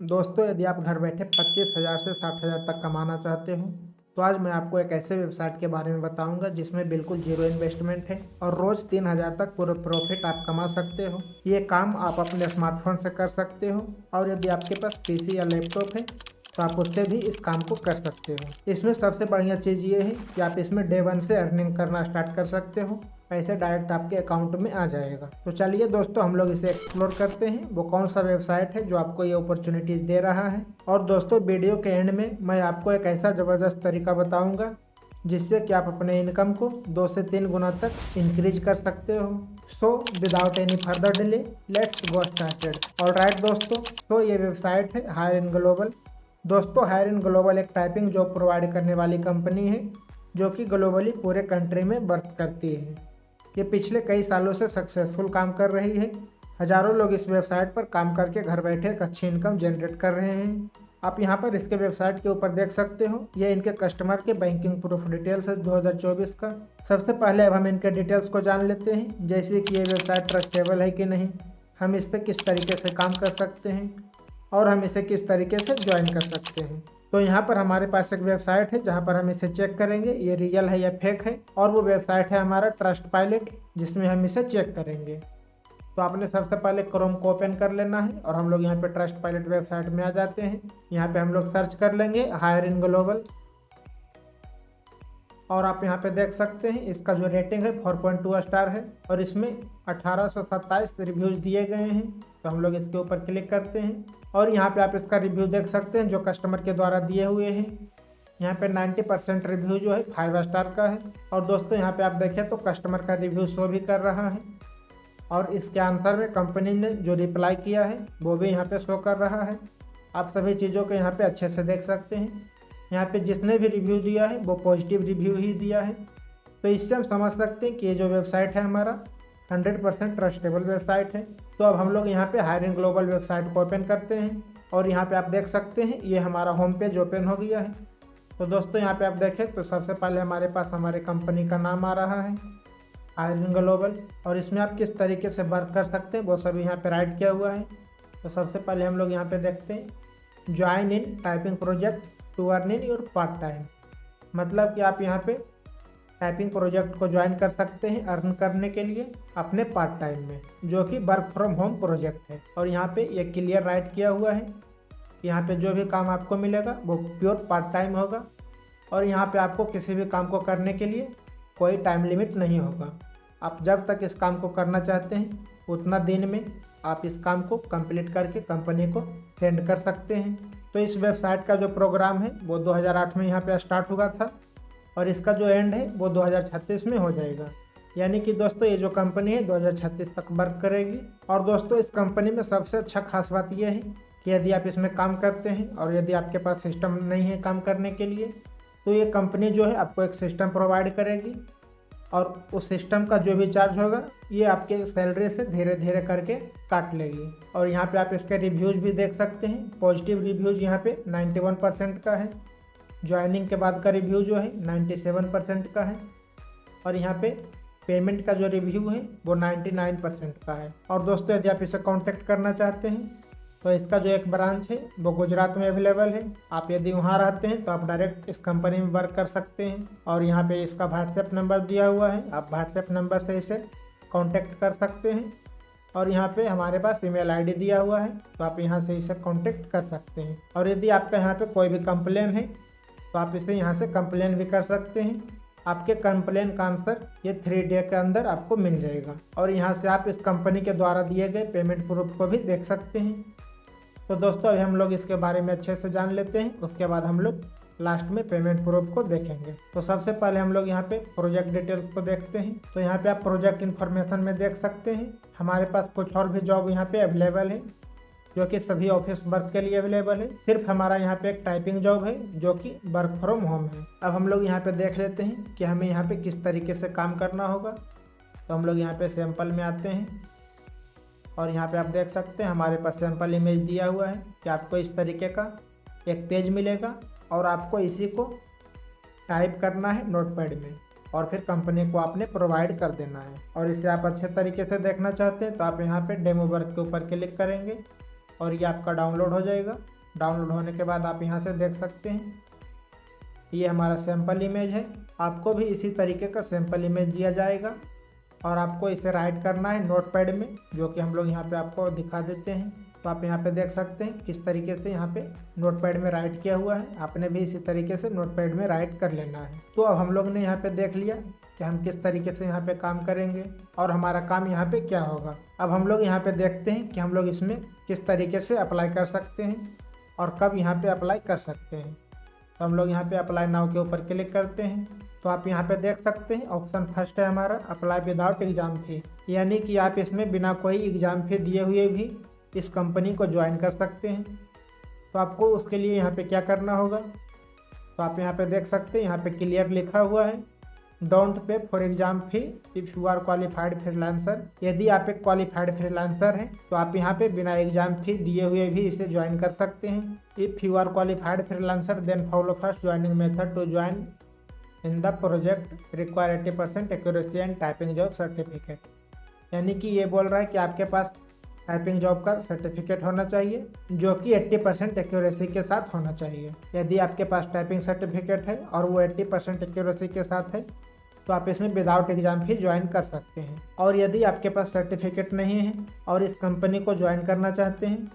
दोस्तों, यदि आप घर बैठे 25,000 से 60,000 तक कमाना चाहते हो तो आज मैं आपको एक ऐसे वेबसाइट के बारे में बताऊंगा जिसमें बिल्कुल जीरो इन्वेस्टमेंट है और रोज 3,000 तक पूरा प्रॉफिट आप कमा सकते हो। ये काम आप अपने स्मार्टफोन से कर सकते हो और यदि आपके पास पीसी या लैपटॉप है तो आप उससे भी इस काम को कर सकते हो। इसमें सबसे बढ़िया चीज़ ये है कि आप इसमें डे वन से अर्निंग करना स्टार्ट कर सकते हो। पैसे डायरेक्ट आपके अकाउंट में आ जाएगा। तो चलिए दोस्तों, हम लोग इसे एक्सप्लोर करते हैं वो कौन सा वेबसाइट है जो आपको ये अपॉर्चुनिटीज दे रहा है। और दोस्तों, वीडियो के एंड में मैं आपको एक ऐसा ज़बरदस्त तरीका बताऊंगा जिससे कि आप अपने इनकम को 2 से 3 गुना तक इंक्रीज कर सकते हो। So without any further delay let's go started. Alright दोस्तों, तो ये वेबसाइट है हायर इन ग्लोबल। दोस्तों, हायर इन ग्लोबल एक टाइपिंग जॉब प्रोवाइड करने वाली कंपनी है जो कि ग्लोबली पूरे कंट्री में वर्क करती है। ये पिछले कई सालों से सक्सेसफुल काम कर रही है। हजारों लोग इस वेबसाइट पर काम करके घर बैठे एक अच्छी इनकम जनरेट कर रहे हैं। आप यहाँ पर इसके वेबसाइट के ऊपर देख सकते हो, ये इनके कस्टमर के बैंकिंग प्रूफ डिटेल्स है 2024 का। सबसे पहले अब हम इनके डिटेल्स को जान लेते हैं, जैसे कि ये वेबसाइट ट्रस्टेबल है कि नहीं, हम इस पर किस तरीके से काम कर सकते हैं और हम इसे किस तरीके से ज्वाइन कर सकते हैं। तो यहाँ पर हमारे पास एक वेबसाइट है जहाँ पर हम इसे चेक करेंगे ये रियल है या फेक है, और वो वेबसाइट है हमारा ट्रस्ट पायलट जिसमें हम इसे चेक करेंगे। तो आपने सबसे पहले क्रोम को ओपन कर लेना है और हम लोग यहाँ पे ट्रस्ट पायलट वेबसाइट में आ जाते हैं। यहाँ पे हम लोग सर्च कर लेंगे हायर इन ग्लोबल और आप यहाँ पे देख सकते हैं इसका जो रेटिंग है 4.2 स्टार है और इसमें 1827 रिव्यूज दिए गए हैं। तो हम लोग इसके ऊपर क्लिक करते हैं और यहाँ पे आप इसका रिव्यू देख सकते हैं जो कस्टमर के द्वारा दिए हुए हैं। यहाँ पे 90% रिव्यू जो है 5 स्टार का है। और दोस्तों, यहाँ पे आप देखें तो कस्टमर का रिव्यू शो भी कर रहा है और इसके आंसर में कंपनी ने जो रिप्लाई किया है वो भी यहाँ पे शो कर रहा है। आप सभी चीज़ों को यहाँ पे अच्छे से देख सकते हैं। यहाँ पे जिसने भी रिव्यू दिया है वो पॉजिटिव रिव्यू ही दिया है। तो इससे हम समझ सकते हैं कि ये जो वेबसाइट है हमारा 100% ट्रस्टेबल वेबसाइट है। तो अब हम लोग यहाँ पे हायर इन ग्लोबल वेबसाइट को ओपन करते हैं और यहाँ पे आप देख सकते हैं ये हमारा होम पेज ओपन हो गया है। तो दोस्तों, यहाँ पे आप देखें तो सबसे पहले हमारे पास हमारे कंपनी का नाम आ रहा है हायर इन ग्लोबल, और इसमें आप किस तरीके से वर्क कर सकते हैं वो सभी यहाँ पे राइट किया हुआ है। तो सबसे पहले हम लोग यहाँ पे देखते हैं join in typing project to earn in your part time. मतलब कि आप यहाँ पे टाइपिंग प्रोजेक्ट को ज्वाइन कर सकते हैं अर्न करने के लिए अपने पार्ट टाइम में, जो कि वर्क फ्रॉम होम प्रोजेक्ट है। और यहाँ पे ये क्लियर राइट किया हुआ है कि यहाँ पे जो भी काम आपको मिलेगा वो प्योर पार्ट टाइम होगा और यहाँ पे आपको किसी भी काम को करने के लिए कोई टाइम लिमिट नहीं होगा। आप जब तक इस काम को करना चाहते हैं उतना दिन में आप इस काम को कंप्लीट करके कंपनी को सेंड कर सकते हैं। तो इस वेबसाइट का जो प्रोग्राम है वो 2008 में यहाँ पे स्टार्ट हुआ था और इसका जो एंड है वो 2036 में हो जाएगा। यानी कि दोस्तों, ये जो कंपनी है 2036 तक वर्क करेगी। और दोस्तों, इस कंपनी में सबसे अच्छा खास बात यह है कि यदि आप इसमें काम करते हैं और यदि आपके पास सिस्टम नहीं है काम करने के लिए तो ये कंपनी जो है आपको एक सिस्टम प्रोवाइड करेगी और उस सिस्टम का जो भी चार्ज होगा ये आपके सैलरी से धीरे धीरे करके काट लेगी। और यहाँ पे आप इसके रिव्यूज़ भी देख सकते हैं। पॉजिटिव रिव्यूज़ यहाँ पे 91% का है। ज्वाइनिंग के बाद का रिव्यू जो है 97% का है और यहाँ पे पेमेंट का जो रिव्यू है वो 99% का है। और दोस्तों, यदि आप इसे कांटेक्ट करना चाहते हैं तो इसका जो एक ब्रांच है वो गुजरात में अवेलेबल है। आप यदि वहाँ रहते हैं तो आप डायरेक्ट इस कंपनी में वर्क कर सकते हैं। और यहाँ पे इसका व्हाट्सएप नंबर दिया हुआ है, आप व्हाट्सएप नंबर से इसे कांटेक्ट कर सकते हैं। और यहाँ पे हमारे पास ईमेल आईडी दिया हुआ है तो आप यहाँ से इसे कांटेक्ट कर सकते हैं। और यदि आपका यहाँ पे कोई भी कंप्लेन है तो आप इसे यहाँ से कंप्लेन भी कर सकते हैं। आपके कंप्लेन का आंसर ये 3 डे के अंदर आपको मिल जाएगा। और यहाँ से आप इस कंपनी के द्वारा दिए गए पेमेंट प्रूफ को भी देख सकते हैं। तो दोस्तों, अभी हम लोग इसके बारे में अच्छे से जान लेते हैं, उसके बाद हम लोग लास्ट में पेमेंट प्रूफ को देखेंगे। तो सबसे पहले हम लोग यहाँ पे प्रोजेक्ट डिटेल्स को देखते हैं। तो यहाँ पे आप प्रोजेक्ट इन्फॉर्मेशन में देख सकते हैं हमारे पास कुछ और भी जॉब यहाँ पे अवेलेबल है जो कि सभी ऑफिस वर्क के लिए अवेलेबल है। सिर्फ हमारा यहाँ पे एक टाइपिंग जॉब है जो कि वर्क फ्रॉम होम है। अब हम लोग यहाँ पे देख लेते हैं कि हमें यहाँ पे किस तरीके से काम करना होगा। तो हम लोग यहाँ पे सैंपल में आते हैं और यहाँ पे आप देख सकते हैं हमारे पास सैंपल इमेज दिया हुआ है कि आपको इस तरीके का एक पेज मिलेगा और आपको इसी को टाइप करना है नोटपैड में और फिर कंपनी को आपने प्रोवाइड कर देना है। और इसे आप अच्छे तरीके से देखना चाहते हैं तो आप यहाँ पे डेमो वर्क के ऊपर क्लिक करेंगे और ये आपका डाउनलोड हो जाएगा। डाउनलोड होने के बाद आप यहाँ से देख सकते हैं ये हमारा सैम्पल इमेज है। आपको भी इसी तरीके का सैम्पल इमेज दिया जाएगा और आपको इसे राइट करना है नोटपैड में, जो कि हम लोग यहाँ पे आपको दिखा देते हैं। तो आप यहाँ पे देख सकते हैं किस तरीके से यहाँ पे नोटपैड में राइट किया हुआ है। आपने भी इसी तरीके से नोटपैड में राइट कर लेना है। तो अब हम लोग ने यहाँ पे देख लिया कि हम किस तरीके से यहाँ पे काम करेंगे और हमारा काम यहाँ पे क्या होगा। अब हम लोग यहाँ पे देखते हैं कि हम लोग इसमें किस तरीके से अप्लाई कर सकते हैं और कब यहाँ पे अप्लाई कर सकते हैं। तो हम लोग यहाँ पे अप्लाई नाउ के ऊपर क्लिक करते हैं। तो आप यहाँ पे देख सकते हैं ऑप्शन फर्स्ट है हमारा अप्लाई विदाउट एग्ज़ाम फी, यानी कि आप इसमें बिना कोई एग्ज़ाम फी दिए हुए भी इस कंपनी को ज्वाइन कर सकते हैं। तो आपको उसके लिए यहाँ पे क्या करना होगा, तो आप यहाँ पे देख सकते हैं यहाँ पे क्लियर लिखा हुआ है don't pay for exam fee if you are qualified freelancer. यदि आप एक क्वालिफाइड फ्रीलांसर हैं तो आप यहाँ पे बिना एग्जाम फी दिए हुए भी इसे ज्वाइन कर सकते हैं। If you are qualified freelancer then follow first joining method to join in the project require 80% accuracy and typing job certificate. यानी कि ये बोल रहा है कि आपके पास टाइपिंग जॉब का सर्टिफिकेट होना चाहिए जो कि 80% एक्यूरेसी के साथ होना चाहिए। यदि आपके पास टाइपिंग सर्टिफिकेट है और वो 80% एक्यूरेसी के साथ है तो आप इसमें विदाउट एग्जाम फी ज्वाइन कर सकते हैं। और यदि आपके पास सर्टिफिकेट नहीं है और इस कंपनी को ज्वाइन करना चाहते हैं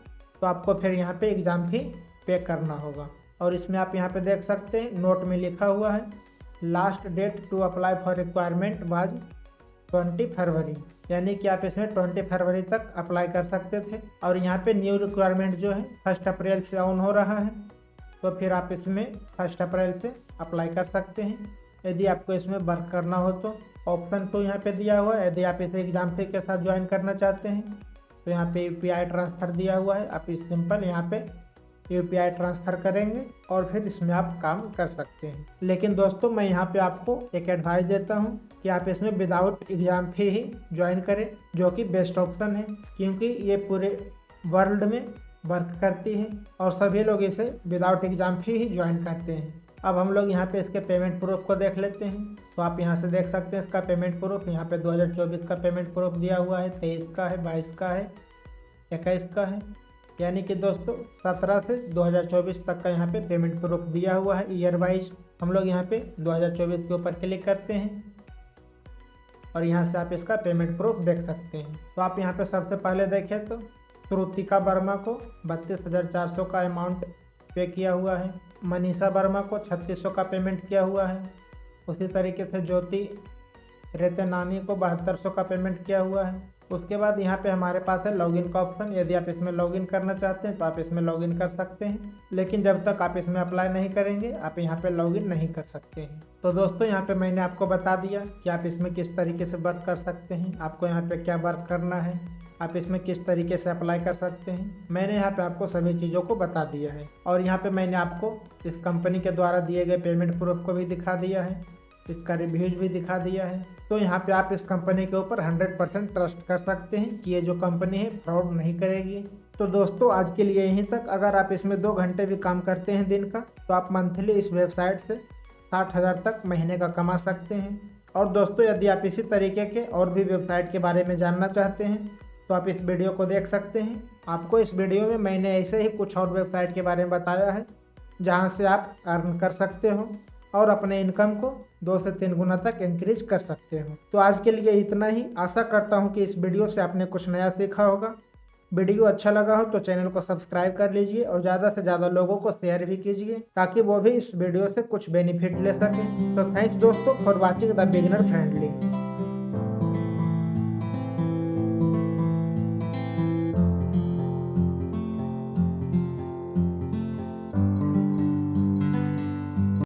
तो आपको फिर यहाँ पे एग्ज़ाम फी पे करना होगा। और इसमें आप यहाँ पे देख सकते हैं नोट में लिखा हुआ है last date to apply for requirement was 20 February, यानी कि आप इसमें 20 फरवरी तक अप्लाई कर सकते थे। और यहाँ पे न्यू रिक्वायरमेंट जो है 1 अप्रैल से ऑन हो रहा है, तो फिर आप इसमें 1 अप्रैल से अप्लाई कर सकते हैं। यदि आपको इसमें वर्क करना हो तो ऑप्शन 2 यहाँ पे दिया हुआ है। यदि आप इसे एग्जाम फी के साथ ज्वाइन करना चाहते हैं तो यहाँ पे UPI ट्रांसफ़र दिया हुआ है। आप इस सिंपल यहाँ पे UPI ट्रांसफ़र करेंगे और फिर इसमें आप काम कर सकते हैं। लेकिन दोस्तों मैं यहाँ पे आपको एक एडवाइस देता हूँ कि आप इसमें विदाउट एग्ज़ाम फी ही ज्वाइन करें, जो कि बेस्ट ऑप्शन है, क्योंकि ये पूरे वर्ल्ड में वर्क करती है और सभी लोग इसे विदाउट एग्ज़ाम फी ही ज्वाइन करते हैं। अब हम लोग यहाँ पे इसके पेमेंट प्रूफ को देख लेते हैं। तो आप यहाँ से देख सकते हैं इसका पेमेंट प्रूफ। यहाँ पे 2024 का पेमेंट प्रूफ दिया हुआ है, 23 का है, 22 का है, 21 का है, यानी कि दोस्तों 17 से 2024 तक का यहाँ पे पेमेंट प्रूफ दिया हुआ है ईयर वाइज। हम लोग यहाँ पे 2024 के ऊपर क्लिक करते हैं और यहाँ से आप इसका पेमेंट प्रूफ देख सकते हैं। तो आप यहाँ पे सबसे पहले देखें तो श्रुतिका वर्मा को 32,400 का अमाउंट पे किया हुआ है, मनीषा वर्मा को 3600 का पेमेंट किया हुआ है, उसी तरीके से ज्योति रेतनानी को 7200 का पेमेंट किया हुआ है। उसके बाद यहाँ पे हमारे पास है लॉगिन का ऑप्शन। यदि आप इसमें लॉगिन करना चाहते हैं तो आप इसमें लॉगिन कर सकते हैं, लेकिन जब तक आप इसमें अप्लाई नहीं करेंगे आप यहाँ पे लॉगिन नहीं कर सकते हैं। तो दोस्तों यहाँ पे मैंने आपको बता दिया कि आप इसमें किस तरीके से वर्क कर सकते हैं, आपको यहाँ पे क्या वर्क करना है, आप इसमें किस तरीके से अप्लाई कर सकते हैं। मैंने यहाँ पे आपको सभी चीज़ों को बता दिया है और यहाँ पे मैंने आपको इस कंपनी के द्वारा दिए गए पेमेंट प्रूफ को भी दिखा दिया है, इसका रिव्यूज भी दिखा दिया है। तो यहाँ पे आप इस कंपनी के ऊपर 100% ट्रस्ट कर सकते हैं कि ये जो कंपनी है फ्रॉड नहीं करेगी। तो दोस्तों आज के लिए यहीं तक। अगर आप इसमें 2 घंटे भी काम करते हैं दिन का तो आप मंथली इस वेबसाइट से 60,000 तक महीने का कमा सकते हैं। और दोस्तों यदि आप इसी तरीके के और भी वेबसाइट के बारे में जानना चाहते हैं तो आप इस वीडियो को देख सकते हैं। आपको इस वीडियो में मैंने ऐसे ही कुछ और वेबसाइट के बारे में बताया है जहाँ से आप अर्न कर सकते हो और अपने इनकम को 2 से 3 गुना तक इंक्रीज कर सकते हो। तो आज के लिए इतना ही। आशा करता हूँ कि इस वीडियो से आपने कुछ नया सीखा होगा। वीडियो अच्छा लगा हो तो चैनल को सब्सक्राइब कर लीजिए और ज़्यादा से ज़्यादा लोगों को शेयर भी कीजिए ताकि वो भी इस वीडियो से कुछ बेनिफिट ले सकें। तो थैंक्स दोस्तों for watching the beginner friendly.